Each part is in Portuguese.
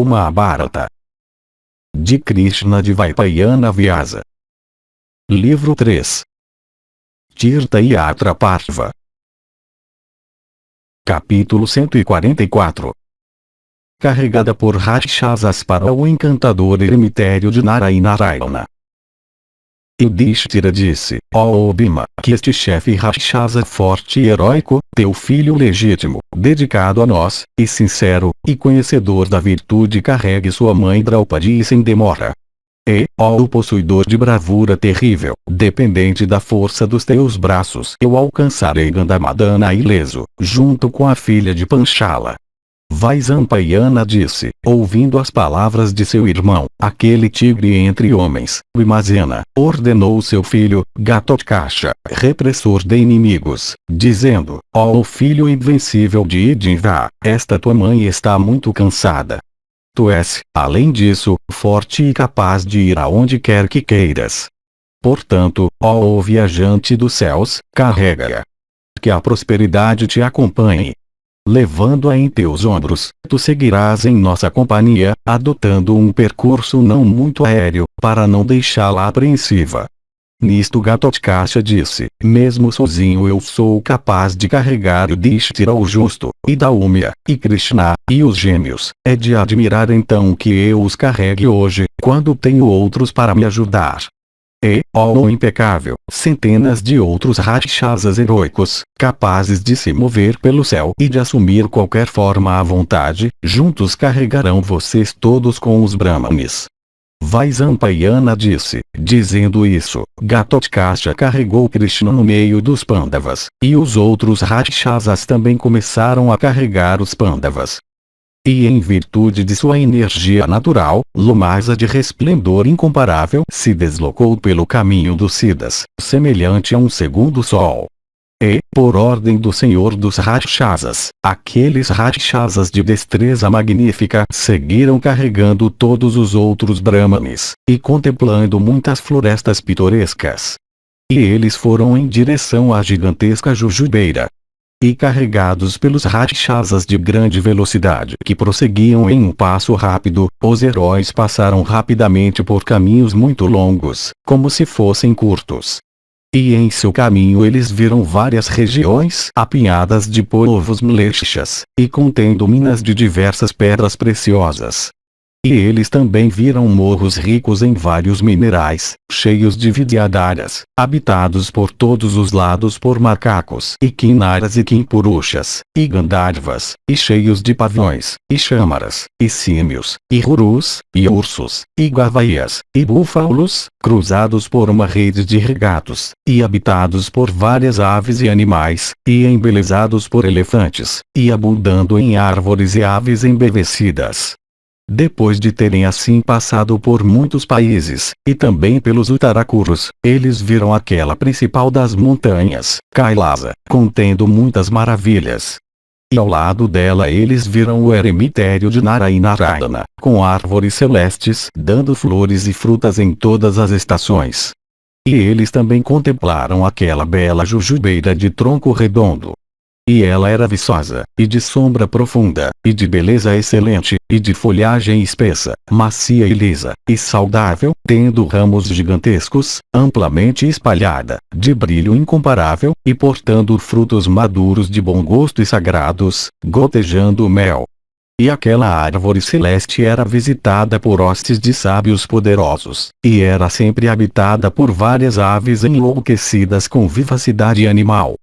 O Mahabharata de Krishna de Vaipayana Vyasa. Livro 3. Tirtha Yatra Parva. Capítulo 144. Carregada por Rakshasas para o encantador eremitério de Narayanarayana. Yudhishthira disse: ó Bhima, que este chefe Rakshasa forte e heróico, teu filho legítimo, dedicado a nós, e sincero, e conhecedor da virtude, carregue sua mãe Draupadi sem demora. E, ó o possuidor de bravura terrível, dependente da força dos teus braços, eu alcançarei Gandhamadana ileso, junto com a filha de Panchala. Vaisampayana disse, ouvindo as palavras de seu irmão, aquele tigre entre homens, Bhimazena, ordenou seu filho, Ghatotkasha, repressor de inimigos, dizendo: ó filho invencível de Idinva, esta tua mãe está muito cansada. Tu és, além disso, forte e capaz de ir aonde quer que queiras. Portanto, ó viajante dos céus, carrega-a. Que a prosperidade te acompanhe. Levando-a em teus ombros, tu seguirás em nossa companhia, adotando um percurso não muito aéreo, para não deixá-la apreensiva. Nisto Ghatotkasha disse: mesmo sozinho eu sou capaz de carregar Yudhishthira o justo, e Daumya, e Krishna, e os gêmeos. É de admirar então que eu os carregue hoje, quando tenho outros para me ajudar. E, ó impecável, centenas de outros Rakshasas heroicos, capazes de se mover pelo céu e de assumir qualquer forma à vontade, juntos carregarão vocês todos com os Brahmanes. Vaisampayana disse, dizendo isso, Ghatotkasha carregou Krishna no meio dos Pandavas, e os outros Rakshasas também começaram a carregar os Pandavas. E em virtude de sua energia natural, Lomasa de resplendor incomparável se deslocou pelo caminho dos Siddhas, semelhante a um segundo sol. E, por ordem do Senhor dos Rakshasas, aqueles Rakshasas de destreza magnífica seguiram carregando todos os outros Brahmanes, e contemplando muitas florestas pitorescas. E eles foram em direção à gigantesca Jujubeira. E carregados pelos Rakshasas de grande velocidade que prosseguiam em um passo rápido, os heróis passaram rapidamente por caminhos muito longos, como se fossem curtos. E em seu caminho eles viram várias regiões apinhadas de povos mlechas, e contendo minas de diversas pedras preciosas. E eles também viram morros ricos em vários minerais, cheios de vidyadharas, habitados por todos os lados por macacos e kinnaras e kimpurushas, e gandharvas, e cheios de pavões, e chamaras, e símios, e rurus, e ursos, e gavaias, e búfalos, cruzados por uma rede de regatos, e habitados por várias aves e animais, e embelezados por elefantes, e abundando em árvores e aves embevecidas. Depois de terem assim passado por muitos países, e também pelos Uttarakuros, eles viram aquela principal das montanhas, Kailasa, contendo muitas maravilhas. E ao lado dela eles viram o eremitério de Narayanarayana, com árvores celestes, dando flores e frutas em todas as estações. E eles também contemplaram aquela bela jujubeira de tronco redondo. E ela era viçosa, e de sombra profunda, e de beleza excelente, e de folhagem espessa, macia e lisa, e saudável, tendo ramos gigantescos, amplamente espalhada, de brilho incomparável, e portando frutos maduros de bom gosto e sagrados, gotejando mel. E aquela árvore celeste era visitada por hostes de sábios poderosos, e era sempre habitada por várias aves enlouquecidas com vivacidade animal.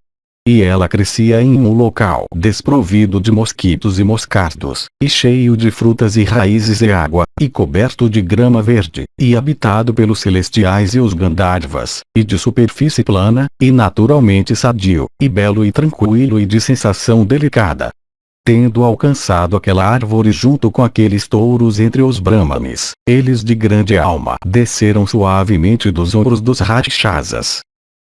E ela crescia em um local desprovido de mosquitos e moscardos, e cheio de frutas e raízes e água, e coberto de grama verde, e habitado pelos celestiais e os Gandharvas, e de superfície plana, e naturalmente sadio, e belo e tranquilo e de sensação delicada. Tendo alcançado aquela árvore junto com aqueles touros entre os Brahmanes, eles de grande alma desceram suavemente dos ombros dos Rakshasas.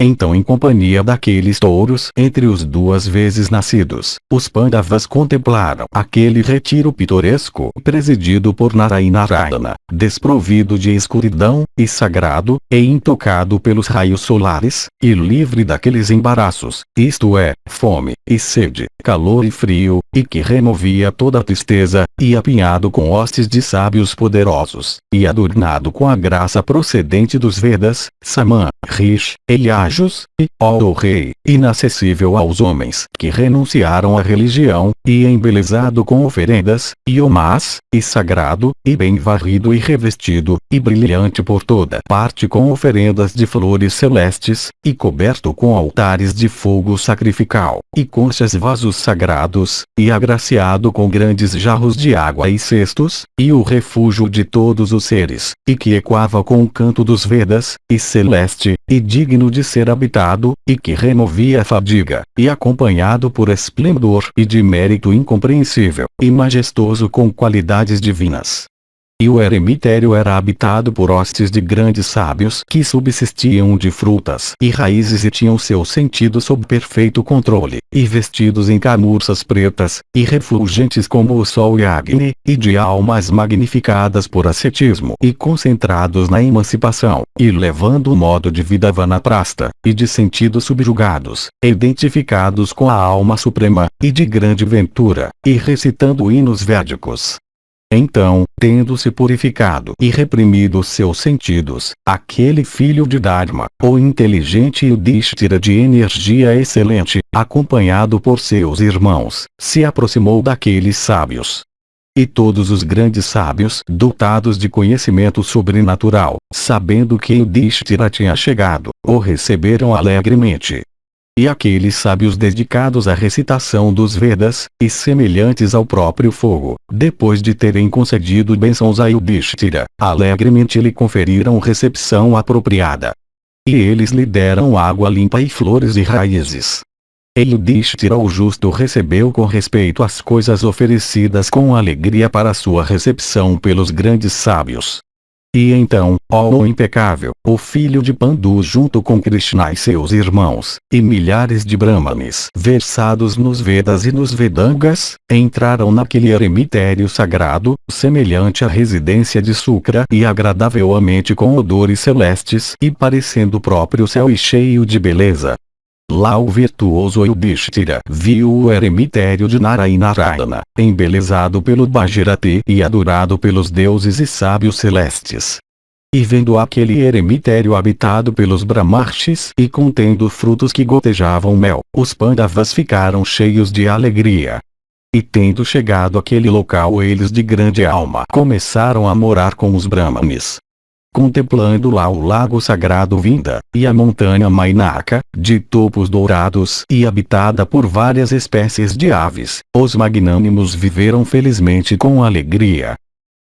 Então, em companhia daqueles touros entre os 2 vezes nascidos, os Pandavas contemplaram aquele retiro pitoresco presidido por Narayana, desprovido de escuridão, e sagrado, e intocado pelos raios solares, e livre daqueles embaraços, isto é, fome, e sede, calor e frio, e que removia toda a tristeza, e apinhado com hostes de sábios poderosos, e adornado com a graça procedente dos Vedas, Saman, Rish, Eliajos, e, ó o Rei, inacessível aos homens que renunciaram à religião, e embelezado com oferendas, e homás, e sagrado, e bem varrido e revestido, e brilhante por toda parte com oferendas de flores celestes, e coberto com altares de fogo sacrificial, e conchas vasos sagrados, e agraciado com grandes jarros de água e cestos, e o refúgio de todos os seres, e que ecoava com o canto dos Vedas, e celeste, e digno de ser habitado, e que removia a fadiga, e acompanhado por esplendor e de mérito incompreensível, e majestoso com qualidades divinas. E o eremitério era habitado por hostes de grandes sábios que subsistiam de frutas e raízes e tinham seus sentidos sob perfeito controle, e vestidos em camurças pretas, e refulgentes como o sol e Agni, e de almas magnificadas por ascetismo e concentrados na emancipação, e levando o modo de vida vanaprasta, e de sentidos subjugados, identificados com a alma suprema, e de grande ventura, e recitando hinos védicos. Então, tendo-se purificado e reprimido seus sentidos, aquele filho de Dharma, o inteligente Yudhishthira de energia excelente, acompanhado por seus irmãos, se aproximou daqueles sábios. E todos os grandes sábios, dotados de conhecimento sobrenatural, sabendo que Yudhishthira tinha chegado, o receberam alegremente. E aqueles sábios dedicados à recitação dos Vedas, e semelhantes ao próprio fogo, depois de terem concedido bênçãos a Yudhishthira, alegremente lhe conferiram recepção apropriada. E eles lhe deram água limpa e flores e raízes. E Yudhishthira o justo recebeu com respeito as coisas oferecidas com alegria para sua recepção pelos grandes sábios. E então, ó o impecável, o filho de Pandu junto com Krishna e seus irmãos, e milhares de brahmanes versados nos Vedas e nos Vedangas, entraram naquele eremitério sagrado, semelhante à residência de Sukra e agradavelmente com odores celestes e parecendo o próprio céu e cheio de beleza. Lá o virtuoso Yudhishthira viu o eremitério de Narayana, embelezado pelo Bhagirati e adorado pelos deuses e sábios celestes. E vendo aquele eremitério habitado pelos Brahmarshis e contendo frutos que gotejavam mel, os Pandavas ficaram cheios de alegria. E tendo chegado àquele local eles de grande alma começaram a morar com os Brahmanes. Contemplando lá o lago sagrado Vinda, e a montanha Mainaka, de topos dourados e habitada por várias espécies de aves, os magnânimos viveram felizmente com alegria.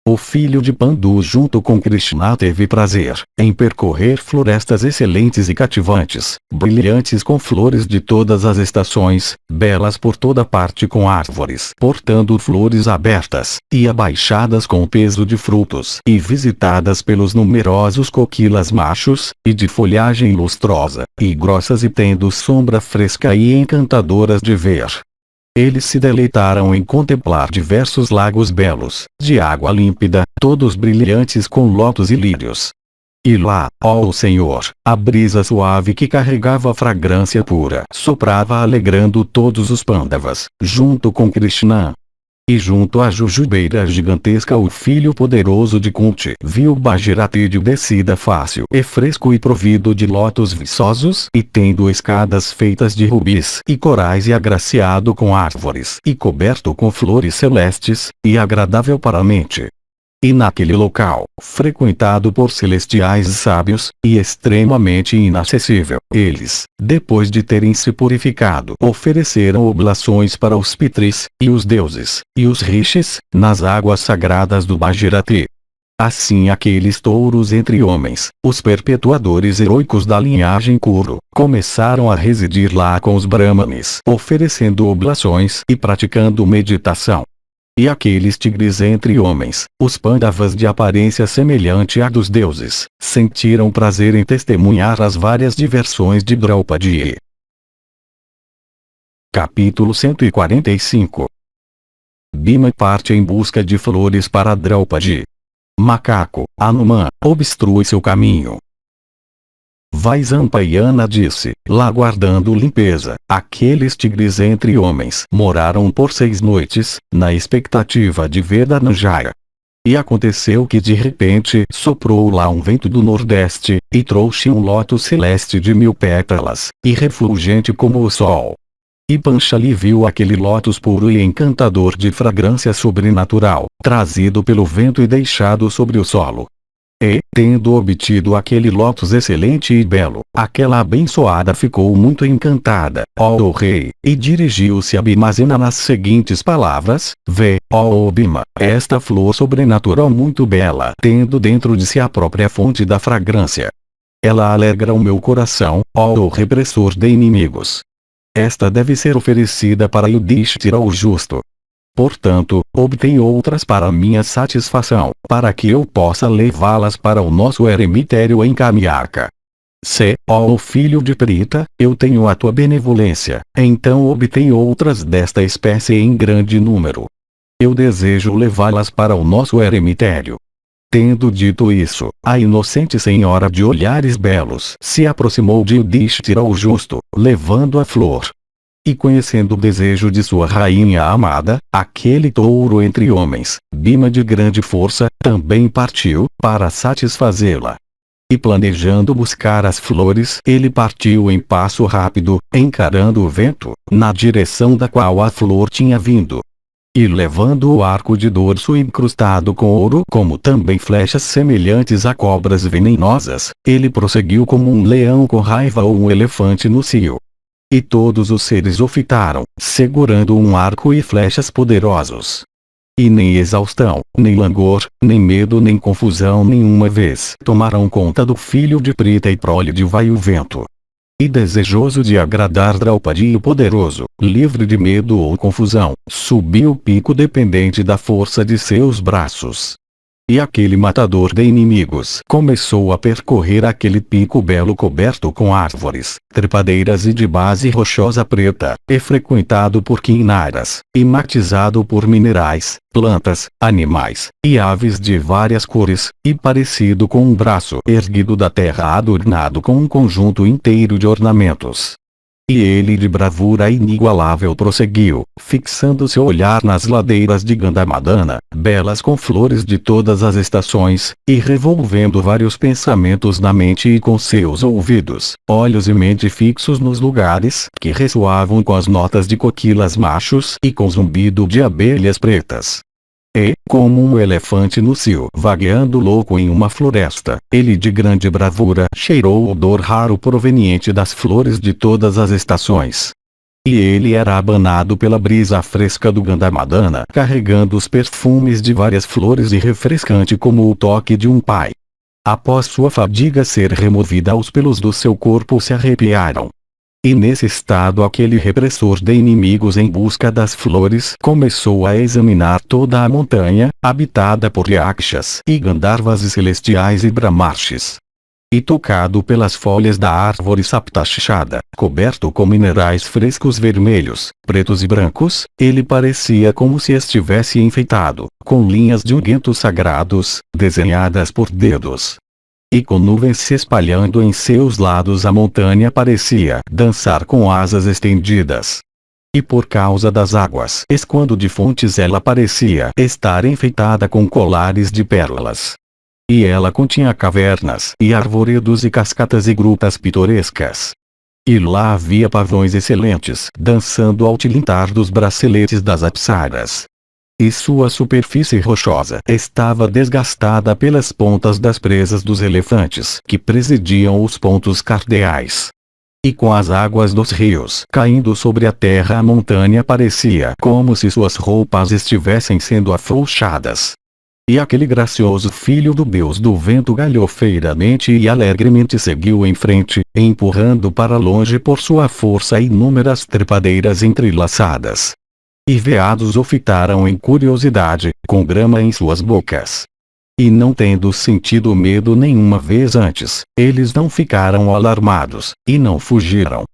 O filho de Pandu junto com Krishna teve prazer em percorrer florestas excelentes e cativantes, brilhantes com flores de todas as estações, belas por toda parte com árvores portando flores abertas, e abaixadas com o peso de frutos, e visitadas pelos numerosos coquilas machos, e de folhagem lustrosa, e grossas e tendo sombra fresca e encantadoras de ver. Eles se deleitaram em contemplar diversos lagos belos, de água límpida, todos brilhantes com lótus e lírios. E lá, ó Senhor, a brisa suave que carregava fragrância pura soprava alegrando todos os Pandavas, junto com Krishna. E junto à jujubeira gigantesca o filho poderoso de Kunti viu Bhagirati de descida fácil e fresco e provido de lótus viçosos e tendo escadas feitas de rubis e corais e agraciado com árvores e coberto com flores celestes, e agradável para a mente. E naquele local, frequentado por celestiais sábios, e extremamente inacessível, eles, depois de terem se purificado, ofereceram oblações para os Pitris, e os deuses, e os rishis, nas águas sagradas do Bhagirati. Assim aqueles touros entre homens, os perpetuadores heroicos da linhagem Kuru, começaram a residir lá com os Brahmanes, oferecendo oblações e praticando meditação. E aqueles tigres entre homens, os Pandavas de aparência semelhante à dos deuses, sentiram prazer em testemunhar as várias diversões de Draupadi. Capítulo 145. Bhima parte em busca de flores para Draupadi. Macaco, Hanuman, obstrui seu caminho. Vaisampayana disse, lá guardando limpeza, aqueles tigres entre homens moraram por 6 noites, na expectativa de ver Dhananjaya. E aconteceu que de repente soprou lá um vento do nordeste, e trouxe um lótus celeste de 1000 pétalas, e refulgente como o sol. E Panchali viu aquele lótus puro e encantador de fragrância sobrenatural, trazido pelo vento e deixado sobre o solo. E, tendo obtido aquele lótus excelente e belo, aquela abençoada ficou muito encantada, ó rei, e dirigiu-se a Bhimazena nas seguintes palavras: vê, ó Bhima, esta flor sobrenatural muito bela, tendo dentro de si a própria fonte da fragrância. Ela alegra o meu coração, ó repressor de inimigos. Esta deve ser oferecida para Yudhishthira o justo. Portanto, obtém outras para minha satisfação, para que eu possa levá-las para o nosso eremitério em Kamyaka. Se, ó filho de Prita, eu tenho a tua benevolência, então obtém outras desta espécie em grande número. Eu desejo levá-las para o nosso eremitério. Tendo dito isso, a inocente senhora de olhares belos se aproximou de Yudhishthira o justo, levando a flor. E conhecendo o desejo de sua rainha amada, aquele touro entre homens, Bhima de grande força, também partiu, para satisfazê-la. E planejando buscar as flores, ele partiu em passo rápido, encarando o vento, na direção da qual a flor tinha vindo. E levando o arco de dorso incrustado com ouro, como também flechas semelhantes a cobras venenosas, ele prosseguiu como um leão com raiva ou um elefante no cio. E todos os seres o fitaram, segurando um arco e flechas poderosos. E nem exaustão, nem langor, nem medo nem confusão nenhuma vez tomaram conta do filho de Prita e prole de Vayu-vento. E desejoso de agradar Draupadi o poderoso, livre de medo ou confusão, subiu o pico dependente da força de seus braços. E aquele matador de inimigos começou a percorrer aquele pico belo coberto com árvores, trepadeiras e de base rochosa preta, e frequentado por quinaras, e matizado por minerais, plantas, animais, e aves de várias cores, e parecido com um braço erguido da terra adornado com um conjunto inteiro de ornamentos. E ele de bravura inigualável prosseguiu, fixando seu olhar nas ladeiras de Gandhamadana, belas com flores de todas as estações, e revolvendo vários pensamentos na mente e com seus ouvidos, olhos e mente fixos nos lugares que ressoavam com as notas de coquilas machos e com zumbido de abelhas pretas. E, como um elefante no cio vagueando louco em uma floresta, ele de grande bravura cheirou o odor raro proveniente das flores de todas as estações. E ele era abanado pela brisa fresca do Gandhamadana, carregando os perfumes de várias flores e refrescante como o toque de um pai. Após sua fadiga ser removida, os pelos do seu corpo se arrepiaram. E nesse estado aquele repressor de inimigos em busca das flores começou a examinar toda a montanha, habitada por Yakshas e Gandharvas e celestiais e Brahmarshis. E tocado pelas folhas da árvore Saptashada, coberto com minerais frescos vermelhos, pretos e brancos, ele parecia como se estivesse enfeitado, com linhas de unguentos sagrados, desenhadas por dedos. E com nuvens se espalhando em seus lados a montanha parecia dançar com asas estendidas. E por causa das águas escoando de fontes ela parecia estar enfeitada com colares de pérolas. E ela continha cavernas e arvoredos e cascatas e grutas pitorescas. E lá havia pavões excelentes dançando ao tilintar dos braceletes das apsaras. E sua superfície rochosa estava desgastada pelas pontas das presas dos elefantes que presidiam os pontos cardeais. E com as águas dos rios caindo sobre a terra a montanha parecia como se suas roupas estivessem sendo afrouxadas. E aquele gracioso filho do deus do vento galhofeiramente e alegremente seguiu em frente, empurrando para longe por sua força inúmeras trepadeiras entrelaçadas. E veados o fitaram em curiosidade, com grama em suas bocas. E não tendo sentido medo nenhuma vez antes, eles não ficaram alarmados, e não fugiram.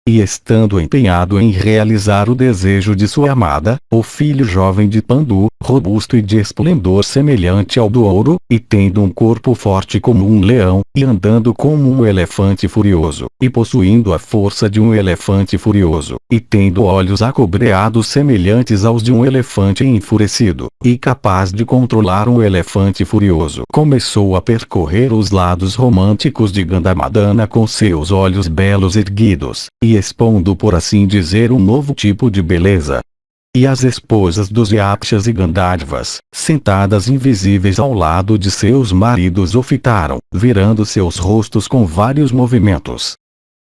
E estando empenhado em realizar o desejo de sua amada, o filho jovem de Pandu, robusto e de esplendor semelhante ao do ouro, e tendo um corpo forte como um leão, e andando como um elefante furioso, e possuindo a força de um elefante furioso, e tendo olhos acobreados semelhantes aos de um elefante enfurecido, e capaz de controlar um elefante furioso, começou a percorrer os lados românticos de Gandhamadana com seus olhos belos erguidos, e expondo por assim dizer um novo tipo de beleza. E as esposas dos Yakshas e Gandharvas, sentadas invisíveis ao lado de seus maridos o fitaram, virando seus rostos com vários movimentos.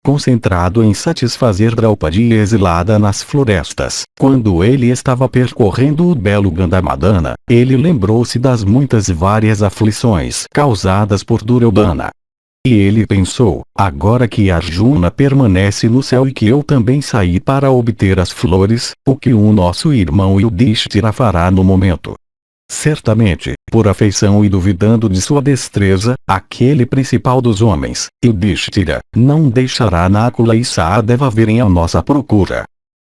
Concentrado em satisfazer Draupadi exilada nas florestas, quando ele estava percorrendo o belo Gandhamadana, ele lembrou-se das muitas e várias aflições causadas por Duryodhana. E ele pensou, agora que Arjuna permanece no céu e que eu também saí para obter as flores, o que o nosso irmão Yudhishthira fará no momento? Certamente, por afeição e duvidando de sua destreza, aquele principal dos homens, Yudhishthira, não deixará Nakula e Sahadeva virem à nossa procura.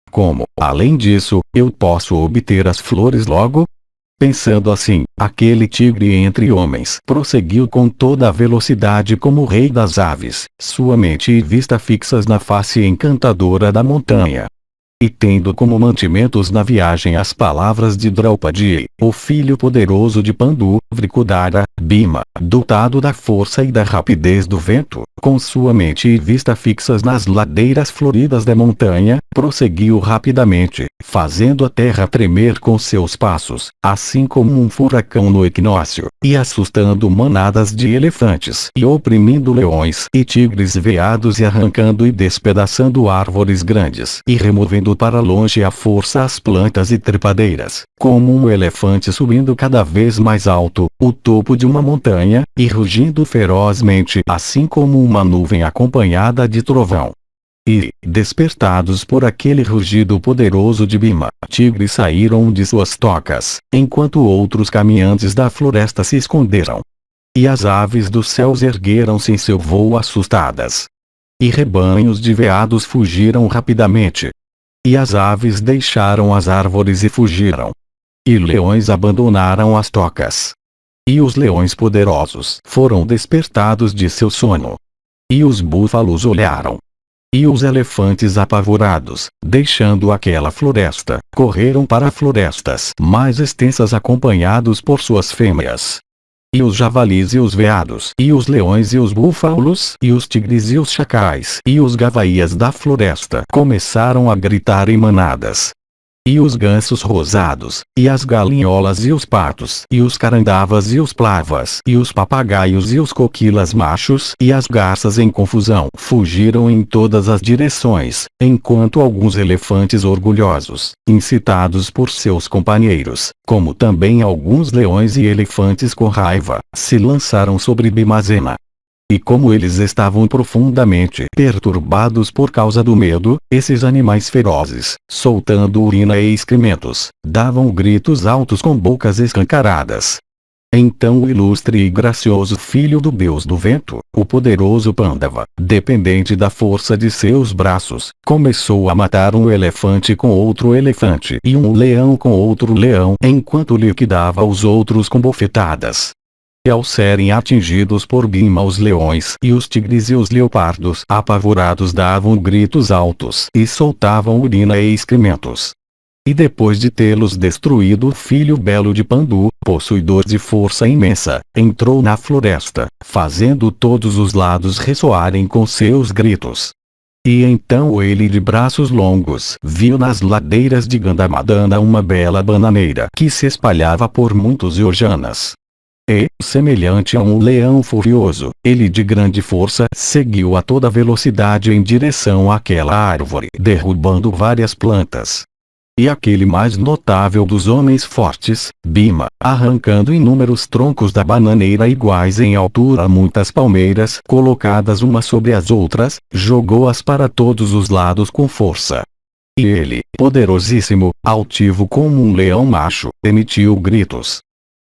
Como, além disso, eu posso obter as flores logo? Pensando assim, aquele tigre entre homens prosseguiu com toda a velocidade como o rei das aves, sua mente e vista fixas na face encantadora da montanha. E tendo como mantimentos na viagem as palavras de Draupadi, o filho poderoso de Pandu, Vrikudara, Bhima, dotado da força e da rapidez do vento, com sua mente e vista fixas nas ladeiras floridas da montanha, prosseguiu rapidamente, fazendo a terra tremer com seus passos, assim como um furacão no equinócio, e assustando manadas de elefantes, e oprimindo leões e tigres veados e arrancando e despedaçando árvores grandes, e removendo para longe à força as plantas e trepadeiras, como um elefante subindo cada vez mais alto, o topo de uma montanha, e rugindo ferozmente, assim como uma nuvem acompanhada de trovão. E, despertados por aquele rugido poderoso de Bhima, tigres saíram de suas tocas, enquanto outros caminhantes da floresta se esconderam. E as aves dos céus ergueram-se em seu voo assustadas. E rebanhos de veados fugiram rapidamente. E as aves deixaram as árvores e fugiram. E leões abandonaram as tocas. E os leões poderosos foram despertados de seu sono. E os búfalos olharam. E os elefantes apavorados, deixando aquela floresta, correram para florestas mais extensas acompanhados por suas fêmeas. E os javalis e os veados, e os leões e os búfalos, e os tigres e os chacais, e os gavaias da floresta começaram a gritar em manadas. E os gansos rosados, e as galinholas e os patos, e os carandavas e os plavas, e os papagaios e os coquilas machos, e as garças em confusão fugiram em todas as direções, enquanto alguns elefantes orgulhosos, incitados por seus companheiros, como também alguns leões e elefantes com raiva, se lançaram sobre Bhimazena. E como eles estavam profundamente perturbados por causa do medo, esses animais ferozes, soltando urina e excrementos, davam gritos altos com bocas escancaradas. Então o ilustre e gracioso filho do deus do vento, o poderoso Pandava, dependente da força de seus braços, começou a matar um elefante com outro elefante e um leão com outro leão, enquanto liquidava os outros com bofetadas. E ao serem atingidos por Bhima os leões e os tigres e os leopardos apavorados davam gritos altos e soltavam urina e excrementos. E depois de tê-los destruído o filho belo de Pandu, possuidor de força imensa, entrou na floresta, fazendo todos os lados ressoarem com seus gritos. E então ele de braços longos viu nas ladeiras de Gandhamadana uma bela bananeira que se espalhava por muitos yojanas. E, semelhante a um leão furioso, ele de grande força seguiu a toda velocidade em direção àquela árvore, derrubando várias plantas. E aquele mais notável dos homens fortes, Bhima, arrancando inúmeros troncos da bananeira iguais em altura a muitas palmeiras colocadas umas sobre as outras, jogou-as para todos os lados com força. E ele, poderosíssimo, altivo como um leão macho, emitiu gritos.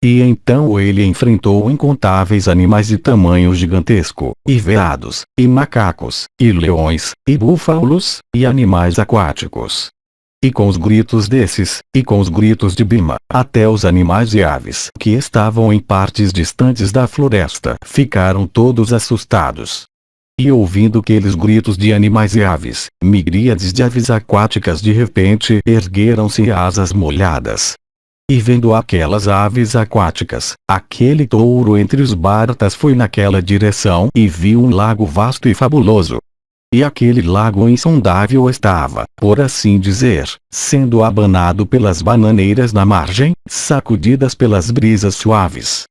E então ele enfrentou incontáveis animais de tamanho gigantesco, e veados, e macacos, e leões, e búfalos, e animais aquáticos. E com os gritos desses, e com os gritos de Bhima, até os animais e aves que estavam em partes distantes da floresta ficaram todos assustados. E ouvindo aqueles gritos de animais e aves, miríades de aves aquáticas de repente ergueram-se asas molhadas. E vendo aquelas aves aquáticas, aquele touro entre os baratas foi naquela direção e viu um lago vasto e fabuloso. E aquele lago insondável estava, por assim dizer, sendo abanado pelas bananeiras na margem, sacudidas pelas brisas suaves.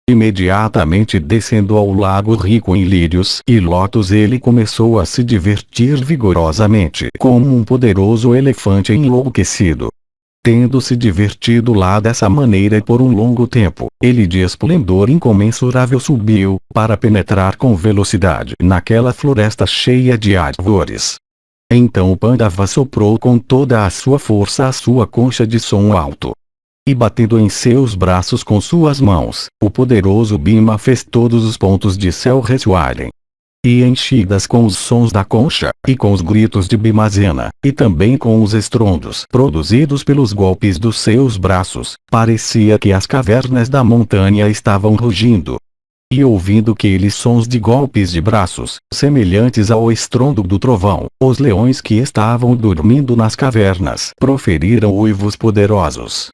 Imediatamente descendo ao lago rico em lírios e lótus, ele começou a se divertir vigorosamente como um poderoso elefante enlouquecido. Tendo se divertido lá dessa maneira por um longo tempo, ele de esplendor incomensurável subiu, para penetrar com velocidade naquela floresta cheia de árvores. Então o Pandava soprou com toda a sua força a sua concha de som alto. E batendo em seus braços com suas mãos, o poderoso Bhima fez todos os pontos de céu ressoarem. E enchidas com os sons da concha, e com os gritos de Bhimazena, e também com os estrondos produzidos pelos golpes dos seus braços, parecia que as cavernas da montanha estavam rugindo. E ouvindo aqueles sons de golpes de braços, semelhantes ao estrondo do trovão, os leões que estavam dormindo nas cavernas proferiram uivos poderosos.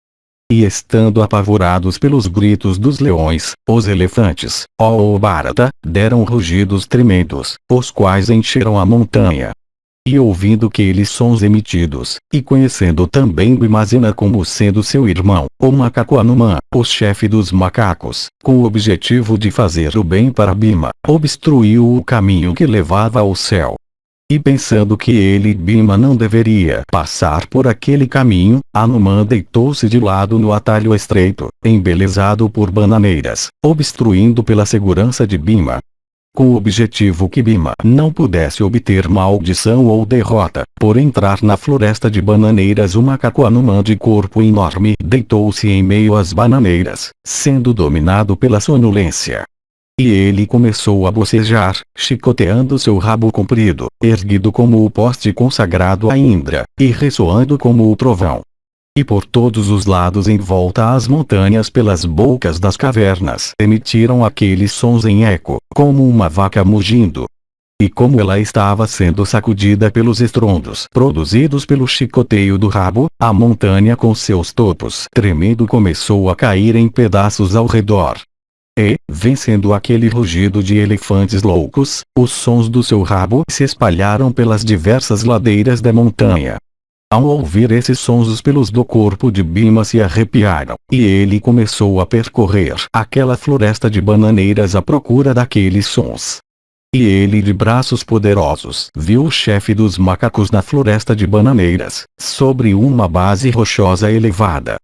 E estando apavorados pelos gritos dos leões, os elefantes, ó Bharata, deram rugidos tremendos, os quais encheram a montanha. E ouvindo aqueles sons emitidos, e conhecendo também Bhimazena como sendo seu irmão, o macaco Hanuman, o chefe dos macacos, com o objetivo de fazer o bem para Bhima, obstruiu o caminho que levava ao céu. E pensando que ele Bhima não deveria passar por aquele caminho, Hanuman deitou-se de lado no atalho estreito, embelezado por bananeiras, obstruindo pela segurança de Bhima. Com o objetivo que Bhima não pudesse obter maldição ou derrota, por entrar na floresta de bananeiras, o macaco Hanuman de corpo enorme deitou-se em meio às bananeiras, sendo dominado pela sonolência. E ele começou a bocejar, chicoteando seu rabo comprido, erguido como o poste consagrado a Indra, e ressoando como o trovão. E por todos os lados em volta às montanhas, pelas bocas das cavernas, emitiram aqueles sons em eco, como uma vaca mugindo. E como ela estava sendo sacudida pelos estrondos produzidos pelo chicoteio do rabo, a montanha com seus topos tremendo começou a cair em pedaços ao redor. E, vencendo aquele rugido de elefantes loucos, os sons do seu rabo se espalharam pelas diversas ladeiras da montanha. Ao ouvir esses sons, os pelos do corpo de Bhima se arrepiaram, e ele começou a percorrer aquela floresta de bananeiras à procura daqueles sons. E ele, de braços poderosos, viu o chefe dos macacos na floresta de bananeiras, sobre uma base rochosa elevada.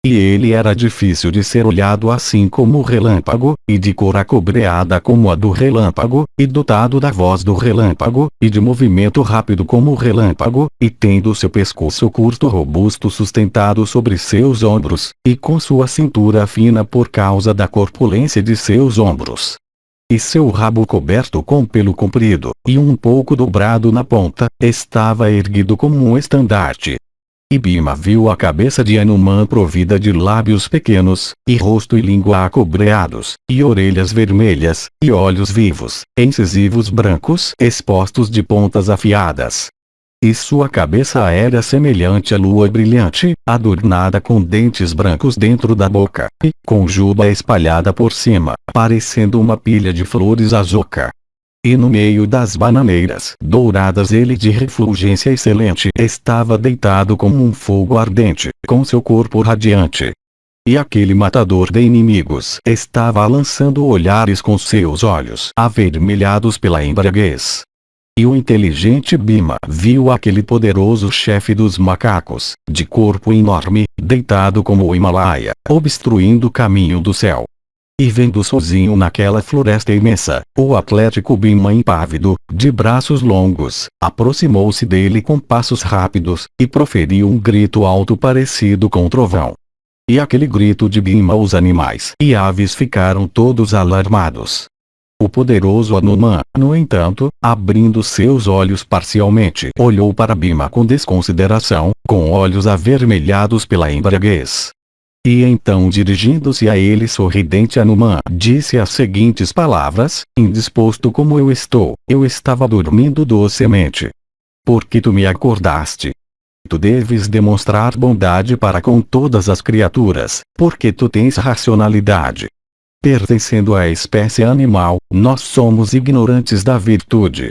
E ele era difícil de ser olhado, assim como o relâmpago, e de cor acobreada como a do relâmpago, e dotado da voz do relâmpago, e de movimento rápido como o relâmpago, e tendo seu pescoço curto robusto sustentado sobre seus ombros, e com sua cintura fina por causa da corpulência de seus ombros. E seu rabo coberto com pelo comprido, e um pouco dobrado na ponta, estava erguido como um estandarte. E Bhima viu a cabeça de Hanuman provida de lábios pequenos, e rosto e língua acobreados, e orelhas vermelhas, e olhos vivos, incisivos brancos expostos de pontas afiadas. E sua cabeça era semelhante à lua brilhante, adornada com dentes brancos dentro da boca, e com juba espalhada por cima, parecendo uma pilha de flores azoka. E no meio das bananeiras douradas, ele de refulgência excelente estava deitado como um fogo ardente, com seu corpo radiante. E aquele matador de inimigos estava lançando olhares com seus olhos avermelhados pela embriaguez. E o inteligente Bhima viu aquele poderoso chefe dos macacos, de corpo enorme, deitado como o Himalaia, obstruindo o caminho do céu. E vendo sozinho naquela floresta imensa, o atlético Bhima impávido, de braços longos, aproximou-se dele com passos rápidos, e proferiu um grito alto parecido com um trovão. E aquele grito de Bhima os animais e aves ficaram todos alarmados. O poderoso Hanuman, no entanto, abrindo seus olhos parcialmente, olhou para Bhima com desconsideração, com olhos avermelhados pela embriaguez. E então, dirigindo-se a ele sorridente, Hanuman disse as seguintes palavras: indisposto como eu estou, eu estava dormindo docemente. Por que tu me acordaste? Tu deves demonstrar bondade para com todas as criaturas, porque tu tens racionalidade. Pertencendo à espécie animal, nós somos ignorantes da virtude.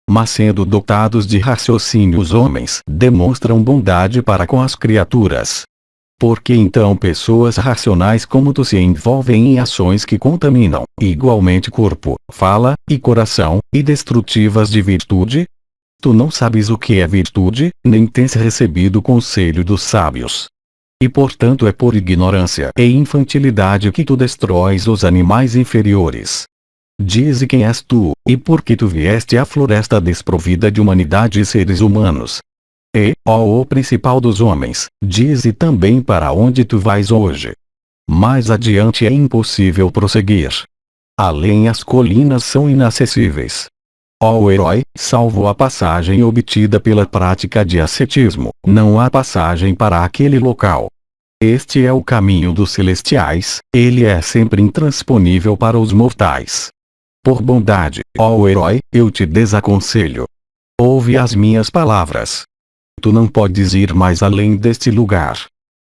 Mas sendo dotados de raciocínio, os homens demonstram bondade para com as criaturas. Por que então pessoas racionais como tu se envolvem em ações que contaminam, igualmente corpo, fala, e coração, e destrutivas de virtude? Tu não sabes o que é virtude, nem tens recebido o conselho dos sábios. E portanto é por ignorância e infantilidade que tu destróis os animais inferiores. Dize quem és tu, e por que tu vieste à floresta desprovida de humanidade e seres humanos. E, ó o principal dos homens, dize também para onde tu vais hoje. Mais adiante é impossível prosseguir. Além as colinas são inacessíveis. Ó o herói, salvo a passagem obtida pela prática de ascetismo, não há passagem para aquele local. Este é o caminho dos celestiais, ele é sempre intransponível para os mortais. Por bondade, ó o herói, eu te desaconselho. Ouve as minhas palavras. Tu não podes ir mais além deste lugar.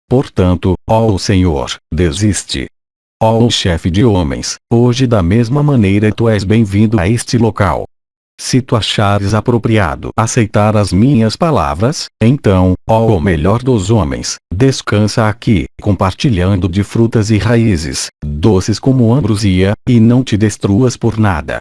Portanto, ó o Senhor, desiste. Ó o chefe de homens, hoje da mesma maneira tu és bem-vindo a este local. Se tu achares apropriado aceitar as minhas palavras, então, ó o melhor dos homens, descansa aqui, compartilhando de frutas e raízes, doces como ambrosia, e não te destruas por nada.